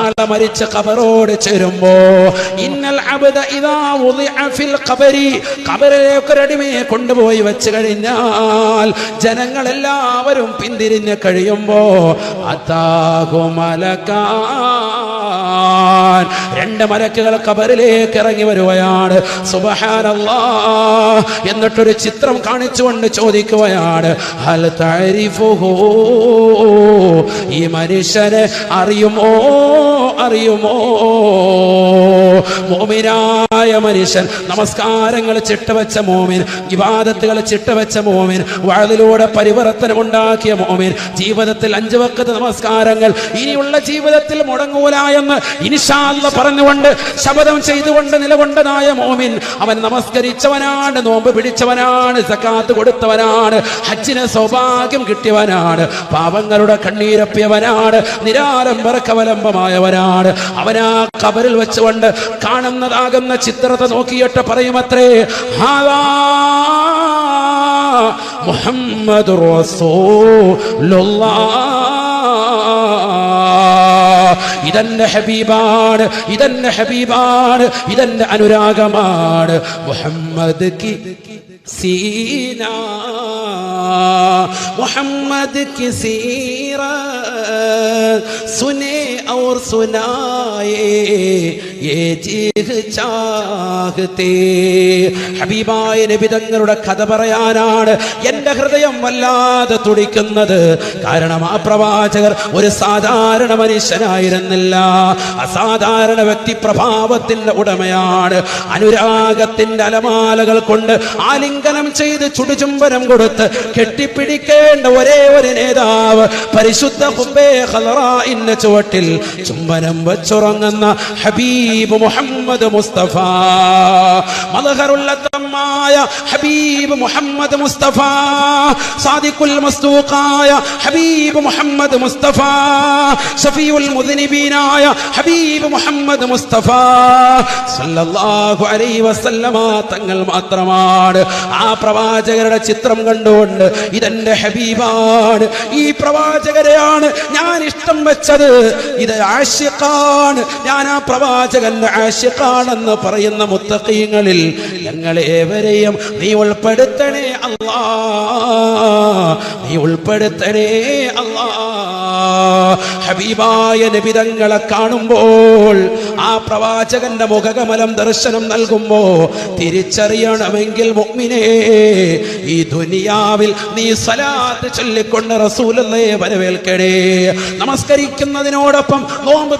നാളെ മരിച്ച ഖബറോട് ചേരുമ്പോ ഇന്നൽ അബ്ദ ഇദാ വുളിഅ ഫിൽ ഖബരി, ഖബറിലേക്ക് ഒരടിമയെ കൊണ്ടുപോയി വെച്ച് കഴിഞ്ഞാൽ ജനങ്ങളെല്ലാവരും പിന്തിരിഞ്ഞ് കഴിയുമ്പോ അതാഹു മലക്കാൻ, രണ്ട് മലക്കുകൾ ഖബറിലേക്ക് ഇറങ്ങി വരുകയാണ്. സുബ്ഹാനല്ലാഹ്. എന്നിട്ടൊരു ചിത്രം കാണിച്ചുകൊണ്ട് ചോദിക്കുകയാണ്, ഹൽ തഅരിഫുഹു, ഈ മനുഷ്യനെ അറിയുമോ? അറിയുമോ? മോമിനായ മനുഷ്യൻ, നമസ്കാരങ്ങൾ ചിട്ടവെച്ച മോമിൻ, ഇബാദത്തുകൾ ചിട്ടവെച്ച മോമിൻ, വഅദിലൂടെ പരിവർത്തനം ഉണ്ടാക്കിയ മോമിൻ, ജീവിതത്തിൽ 5 വഖ്ത് നമസ്കാരങ്ങൾ ഇനിയുള്ള ജീവിതത്തിൽ മുടങ്ങൂല എന്ന് ഇൻഷാ അല്ലാഹ് പറഞ്ഞുകൊണ്ട് ശപഥം ചെയ്തുകൊണ്ട് നിലകൊണ്ടതായ മോമിൻ, അവൻ നമസ്കരിച്ചവനാണ്, നോമ്പ് പിടിച്ചവനാണ്, സകാത്ത് കൊടുത്തവനാണ്, ഹജ്ജിന് സൗഭാഗ്യം കിട്ടിയവനാണ്, പാപങ്ങളുടെ കണ്ണീരപ്പിയവനാണ്, നിരാലംബരക്കവലംബമായവനാണ്. അവനാ ഖബറിൽ വെച്ചുകൊണ്ട് കാണുന്നതാകുന്ന ചിത്രത്തെ നോക്കിയിട്ട് പറയുമത്രേ, ഹാദാ മുഹമ്മദുർ റസൂലുള്ളാഹ്, ഇതെന്റെ ഹബീബാണ്, ഇതെന്റെ ഹബീബാണ്, ഇതെന്റെ അനുരാഗമാണ്. മുഹമ്മദ് കി സീന, മുഹമ്മദ് കി सीरत सुने और सुनाए ये जीह चाहते. ഹബീബായ നബി തങ്ങളുടെ കഥ പറയാനാണ് എൻ്റെ ഹൃദയം വല്ലാതെ തുടിക്കുന്നത്. കാരണം ആ പ്രവാചകർ ഒരു സാധാരണ മനുഷ്യനായിരുന്നില്ല, അസാധാരണ വ്യക്തിപ്രഭാവത്തിന്റെ ഉടമയാണ്. അനുരാഗത്തിന്റെ അലമാലകൾ കൊണ്ട് ആലിംഗനം ചെയ്ത് ചുടുചുംബനം കൊടുത്ത് കെട്ടിപ്പിടിക്കേണ്ട ഒരേ ഒരു നേതാവ്, പരിശുദ്ധ ഖുബേ ഖലറാഇന്റെ ചുവട്ടിൽ ചുംബനം വെച്ചുറങ്ങുന്ന ഹബീബ് മുഹമ്മദ് മുസ്തഫ, മദ്ഹറുല്ലത്തമായ ഹബീബ് മുഹമ്മദ് മുസ്തഫ, സാദിഖുൽ മസ്ദൂഖായ ഹബീബ് മുഹമ്മദ് മുസ്തഫ, ശഫീഉൽ മുദ്നിബീനായ ഹബീബ് മുഹമ്മദ് മുസ്തഫ സല്ലല്ലാഹു അലൈഹി വസല്ലമ തങ്ങൾ മാത്രമാണ്. ആ പ്രവാചകരുടെ ചിത്രം കണ്ടുകൊണ്ട് ഇതെന്റെ ഹബീബാണ്, ഈ പ്രവാചകരെയാണ് ഞാൻ ഇഷ്ടം വെച്ചത്, ഇത് ആശിഖാണ്, ഞാൻ ആ പ്രവാചകന്റെ ആശിഖാണെന്ന് പറയുന്ന മുത്തഖീങ്ങളിൽ ഞങ്ങളേവരെയും നീ ഉൾപ്പെടുത്തണേ അല്ലാ, നീ ഉൾപ്പെടുത്തണേ അല്ലാ. ഹബീബായ നബി തങ്ങളെ കാണുമ്പോൾ, ആ പ്രവാചകന്റെ മുഖകമലം ദർശനം നൽകുമ്പോ തിരിച്ചറിയണമെങ്കിൽ മുഅ്മിനേ, ഈ ദുനിയാവിൽ നീ സ്വലാത്ത് ചൊല്ലിക്കൊണ്ട് റസൂലുള്ളാഹിയെ വരവേൽക്കണേ. നമസ്കരിക്കുന്നതിനോടൊപ്പം നോമ്പ്